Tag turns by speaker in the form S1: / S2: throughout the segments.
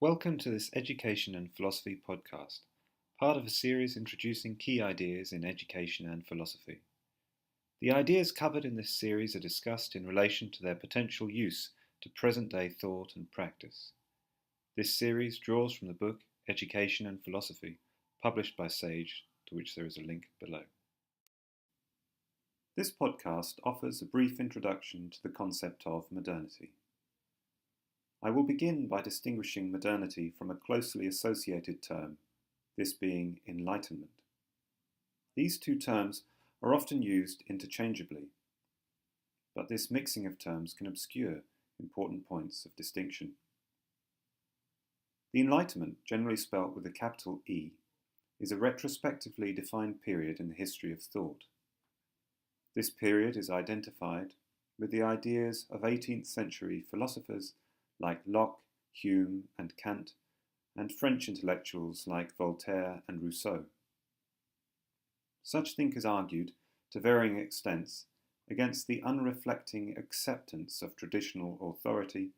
S1: Welcome to this Education and Philosophy podcast, part of a series introducing key ideas in education and philosophy. The ideas covered in this series are discussed in relation to their potential use to present-day thought and practice. This series draws from the book Education and Philosophy, published by Sage, to which there is a link below. This podcast offers a brief introduction to the concept of modernity. I will begin by distinguishing modernity from a closely associated term, this being enlightenment. These two terms are often used interchangeably, but this mixing of terms can obscure important points of distinction. The Enlightenment, generally spelt with a capital E, is a retrospectively defined period in the history of thought. This period is identified with the ideas of 18th century philosophers like Locke, Hume and Kant, and French intellectuals like Voltaire and Rousseau. Such thinkers argued, to varying extents, against the unreflecting acceptance of traditional authority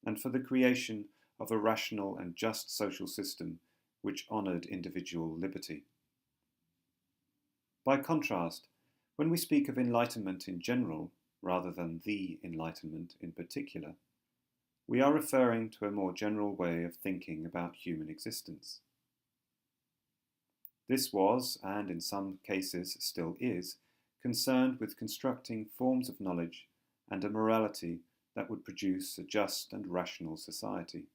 S1: and for the creation of a rational and just social system which honoured individual liberty. By contrast, when we speak of enlightenment in general, rather than the Enlightenment in particular, we are referring to a more general way of thinking about human existence. This was, and in some cases still is, concerned with constructing forms of knowledge and a morality that would produce a just and rational society.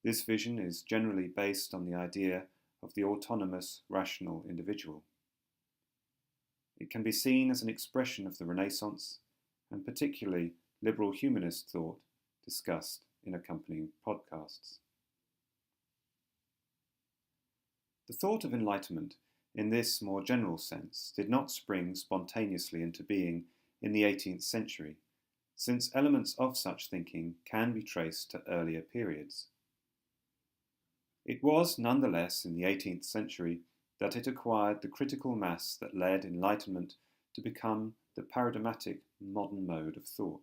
S1: This vision is generally based on the idea of the autonomous, rational individual. It can be seen as an expression of the Renaissance, and particularly liberal humanist thought, discussed in accompanying podcasts. The thought of enlightenment, in this more general sense, did not spring spontaneously into being in the 18th century, since elements of such thinking can be traced to earlier periods. It was nonetheless in the 18th century that it acquired the critical mass that led enlightenment to become the paradigmatic modern mode of thought.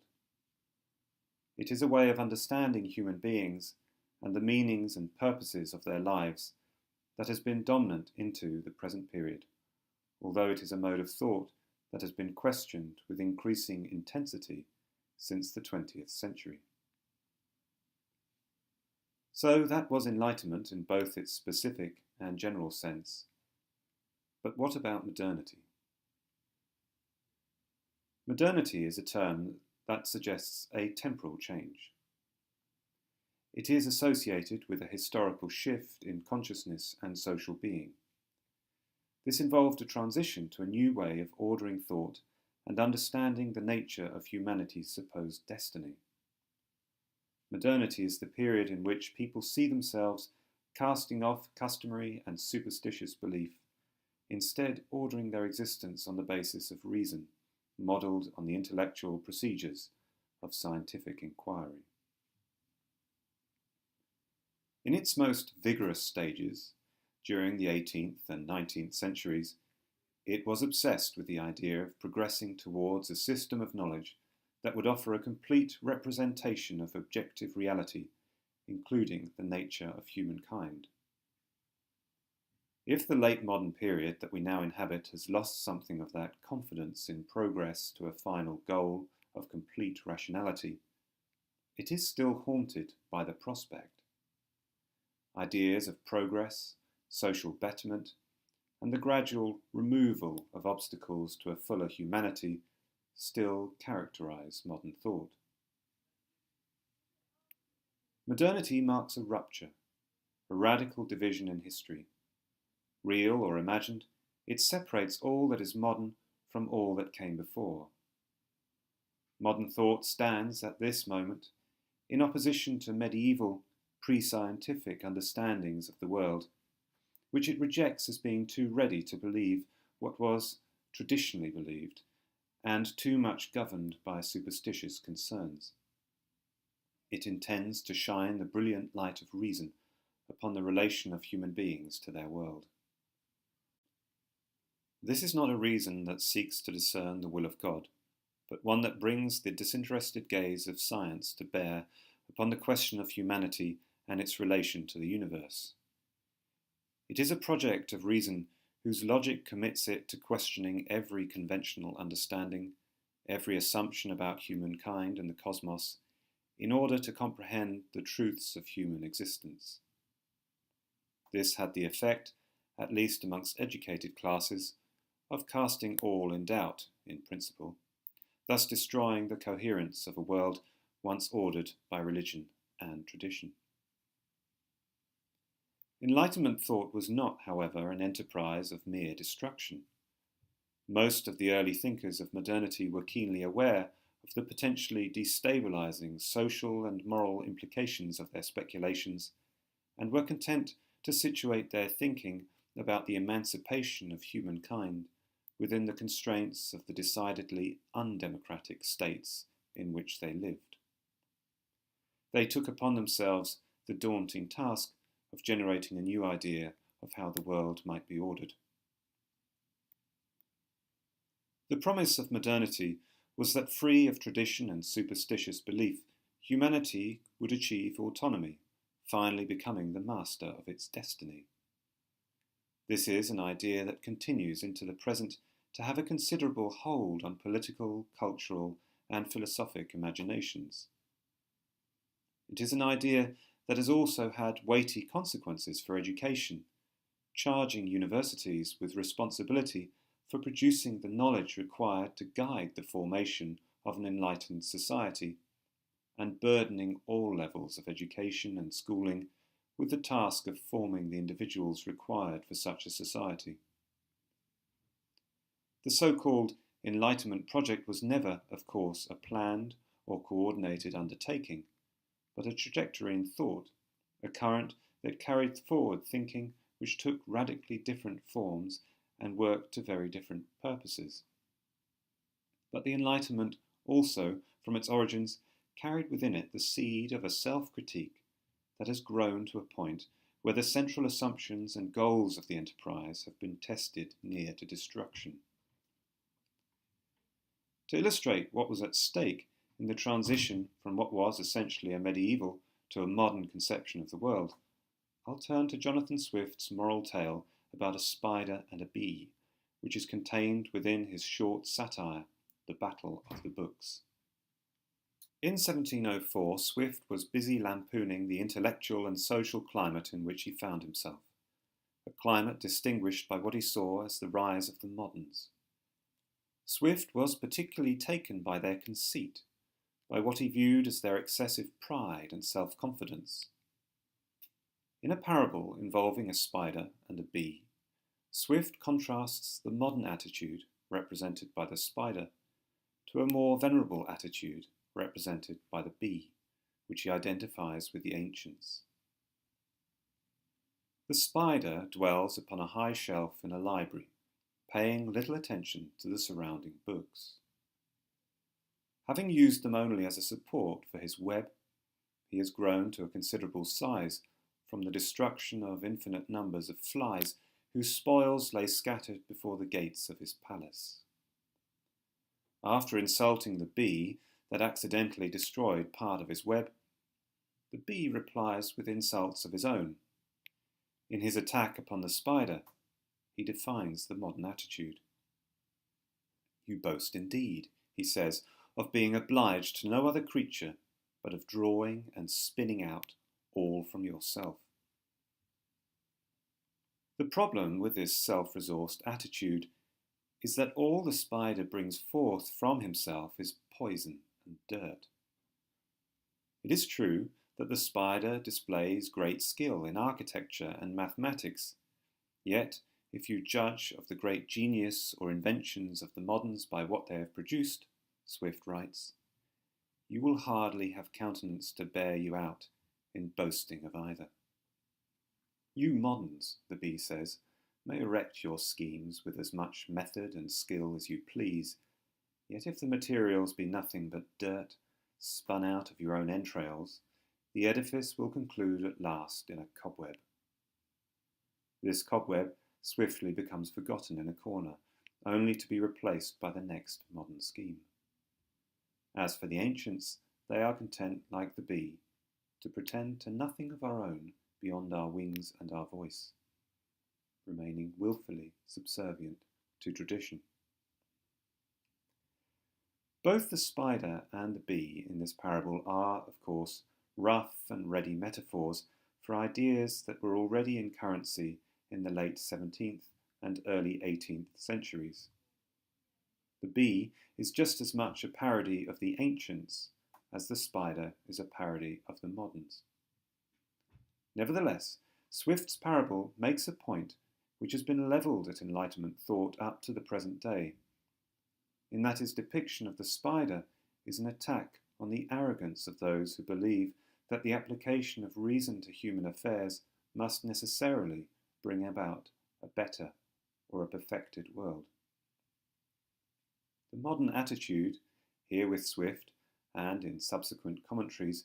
S1: It is a way of understanding human beings and the meanings and purposes of their lives that has been dominant into the present period, although it is a mode of thought that has been questioned with increasing intensity since the 20th century. So that was enlightenment in both its specific and general sense. But what about modernity? Modernity is a term that suggests a temporal change. It is associated with a historical shift in consciousness and social being. This involved a transition to a new way of ordering thought and understanding the nature of humanity's supposed destiny. Modernity is the period in which people see themselves casting off customary and superstitious belief, instead ordering their existence on the basis of reason, modelled on the intellectual procedures of scientific inquiry. In its most vigorous stages, during the 18th and 19th centuries, it was obsessed with the idea of progressing towards a system of knowledge that would offer a complete representation of objective reality, including the nature of humankind. If the late modern period that we now inhabit has lost something of that confidence in progress to a final goal of complete rationality, it is still haunted by the prospect. Ideas of progress, social betterment, and the gradual removal of obstacles to a fuller humanity still characterize modern thought. Modernity marks a rupture, a radical division in history. Real or imagined, it separates all that is modern from all that came before. Modern thought stands at this moment in opposition to medieval, pre-scientific understandings of the world, which it rejects as being too ready to believe what was traditionally believed and too much governed by superstitious concerns. It intends to shine the brilliant light of reason upon the relation of human beings to their world. This is not a reason that seeks to discern the will of God, but one that brings the disinterested gaze of science to bear upon the question of humanity and its relation to the universe. It is a project of reason whose logic commits it to questioning every conventional understanding, every assumption about humankind and the cosmos, in order to comprehend the truths of human existence. This had the effect, at least amongst educated classes, of casting all in doubt, in principle, thus destroying the coherence of a world once ordered by religion and tradition. Enlightenment thought was not, however, an enterprise of mere destruction. Most of the early thinkers of modernity were keenly aware of the potentially destabilizing social and moral implications of their speculations, and were content to situate their thinking about the emancipation of humankind within the constraints of the decidedly undemocratic states in which they lived. They took upon themselves the daunting task of generating a new idea of how the world might be ordered. The promise of modernity was that, free of tradition and superstitious belief, humanity would achieve autonomy, finally becoming the master of its destiny. This is an idea that continues into the present to have a considerable hold on political, cultural, and philosophic imaginations. It is an idea that has also had weighty consequences for education, charging universities with responsibility for producing the knowledge required to guide the formation of an enlightened society, and burdening all levels of education and schooling with the task of forming the individuals required for such a society. The so-called Enlightenment project was never, of course, a planned or coordinated undertaking, but a trajectory in thought, a current that carried forward thinking which took radically different forms and worked to very different purposes. But the Enlightenment also, from its origins, carried within it the seed of a self-critique that has grown to a point where the central assumptions and goals of the enterprise have been tested near to destruction. To illustrate what was at stake in the transition from what was essentially a medieval to a modern conception of the world, I'll turn to Jonathan Swift's moral tale about a spider and a bee, which is contained within his short satire, The Battle of the Books. In 1704, Swift was busy lampooning the intellectual and social climate in which he found himself, a climate distinguished by what he saw as the rise of the moderns. Swift was particularly taken by their conceit, by what he viewed as their excessive pride and self-confidence. In a parable involving a spider and a bee, Swift contrasts the modern attitude, represented by the spider, to a more venerable attitude, represented by the bee, which he identifies with the ancients. The spider dwells upon a high shelf in a library, paying little attention to the surrounding books. Having used them only as a support for his web, he has grown to a considerable size from the destruction of infinite numbers of flies whose spoils lay scattered before the gates of his palace. After insulting the bee that accidentally destroyed part of his web, the bee replies with insults of his own. In his attack upon the spider, he defines the modern attitude. "You boast indeed," he says, "of being obliged to no other creature, but of drawing and spinning out all from yourself." The problem with this self-resourced attitude is that all the spider brings forth from himself is poison and dirt. It is true that the spider displays great skill in architecture and mathematics, yet if you judge of the great genius or inventions of the moderns by what they have produced, Swift writes, you will hardly have countenance to bear you out in boasting of either. You moderns, the bee says, may erect your schemes with as much method and skill as you please, yet if the materials be nothing but dirt, spun out of your own entrails, the edifice will conclude at last in a cobweb. This cobweb swiftly becomes forgotten in a corner, only to be replaced by the next modern scheme. As for the ancients, they are content, like the bee, to pretend to nothing of our own beyond our wings and our voice, remaining wilfully subservient to tradition. Both the spider and the bee in this parable are, of course, rough and ready metaphors for ideas that were already in currency in the late 17th and early 18th centuries. The bee is just as much a parody of the ancients as the spider is a parody of the moderns. Nevertheless, Swift's parable makes a point which has been levelled at Enlightenment thought up to the present day, in that his depiction of the spider is an attack on the arrogance of those who believe that the application of reason to human affairs must necessarily bring about a better or a perfected world. The modern attitude, here with Swift and in subsequent commentaries,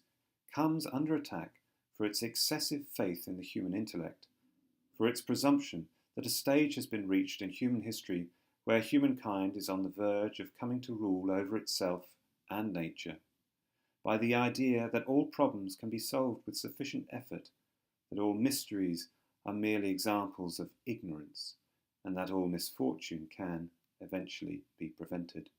S1: comes under attack for its excessive faith in the human intellect, for its presumption that a stage has been reached in human history where humankind is on the verge of coming to rule over itself and nature, by the idea that all problems can be solved with sufficient effort, that all mysteries are merely examples of ignorance, and that all misfortune can eventually be prevented.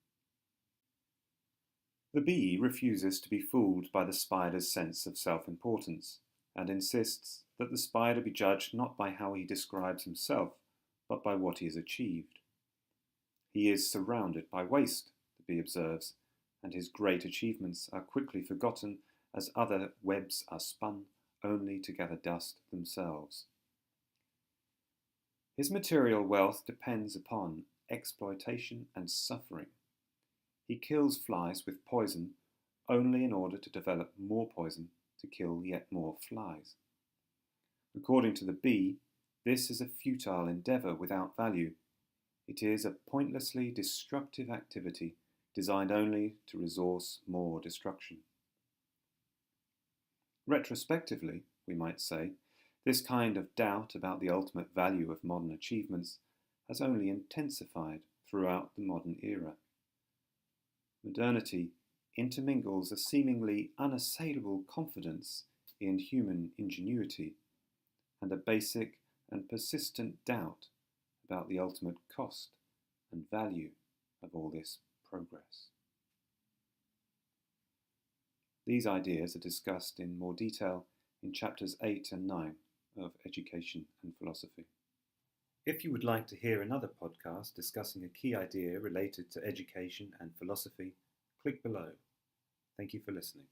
S1: The bee refuses to be fooled by the spider's sense of self-importance, and insists that the spider be judged not by how he describes himself, but by what he has achieved. He is surrounded by waste, the bee observes, and his great achievements are quickly forgotten as other webs are spun only to gather dust themselves. His material wealth depends upon exploitation and suffering. He kills flies with poison only in order to develop more poison to kill yet more flies. According to the bee, this is a futile endeavour without value. It is a pointlessly destructive activity designed only to resource more destruction. Retrospectively, we might say, this kind of doubt about the ultimate value of modern achievements has only intensified throughout the modern era. Modernity intermingles a seemingly unassailable confidence in human ingenuity and a basic and persistent doubt about the ultimate cost and value of all this progress. These ideas are discussed in more detail in chapters 8 and 9 of Education and Philosophy. If you would like to hear another podcast discussing a key idea related to education and philosophy, click below. Thank you for listening.